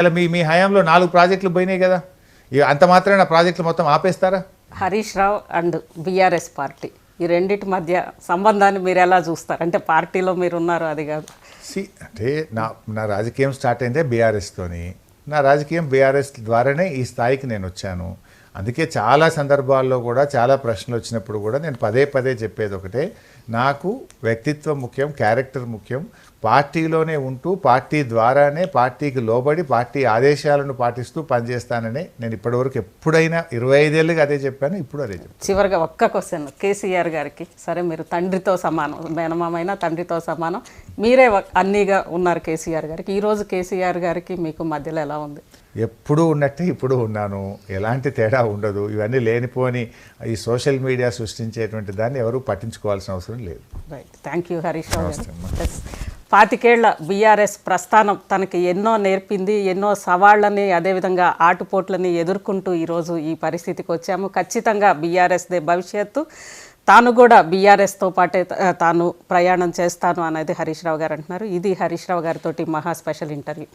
అలా మీ మీ హయాంలో 4 ప్రాజెక్టులు పోయినాయి కదా, అంత మాత్రమే ప్రాజెక్టులు మొత్తం ఆపేస్తారా? Harish Rao and BRS party ఈ రెండింటి మధ్య సంబంధాన్ని మీరు ఎలా చూస్తారు? అంటే పార్టీలో మీరు ఉన్నారు, అది కాదు. అంటే నా రాజకీయం స్టార్ట్ అయిందే బీఆర్ఎస్తోని. నా రాజకీయం బీఆర్ఎస్ ద్వారానే ఈ స్థాయికి నేను వచ్చాను. అందుకే చాలా సందర్భాల్లో కూడా చాలా ప్రశ్నలు వచ్చినప్పుడు కూడా నేను పదే పదే చెప్పేది ఒకటే, నాకు వ్యక్తిత్వం ముఖ్యం, క్యారెక్టర్ ముఖ్యం. పార్టీలోనే ఉంటూ పార్టీ ద్వారానే పార్టీకి లోబడి పార్టీ ఆదేశాలను పాటిస్తూ పనిచేస్తానని నేను ఇప్పటివరకు ఎప్పుడైనా 25 ఏళ్ళుగా అదే చెప్పాను, ఇప్పుడు అదే చెప్పాను. చివరిగా ఒక్క క్వశ్చన్ కేసీఆర్ గారికి. సరే, మీరు తండ్రితో సమానం, మేనమామైనా తండ్రితో సమానం, మీరే అన్నీగా ఉన్నారు కేసీఆర్ గారికి. ఈరోజు కేసీఆర్ గారికి మీకు మధ్యలో ఎలా ఉంది? ఎప్పుడు ఉన్నట్టే ఇప్పుడు ఉన్నాను, ఎలాంటి తేడా ఉండదు. ఇవన్నీ లేనిపోని ఈ సోషల్ మీడియా సృష్టించేటువంటి దాన్ని ఎవరు పట్టించుకోవాల్సిన అవసరం లేదు. Right, thank you Harish Rao గారు. 25 ఏళ్ల బీఆర్ఎస్ ప్రస్థానం తనకి ఎన్నో నేర్పింది, ఎన్నో సవాళ్ళని అదేవిధంగా ఆటుపోట్లని ఎదుర్కొంటూ ఈరోజు ఈ పరిస్థితికి వచ్చాము. ఖచ్చితంగా బీఆర్ఎస్దే భవిష్యత్తు, తాను కూడా బీఆర్ఎస్తో పాటే తాను ప్రయాణం చేస్తాను అనేది హరీష్ రావు గారు అంటున్నారు. ఇది హరీష్ రావు గారితో మహా స్పెషల్ ఇంటర్వ్యూ.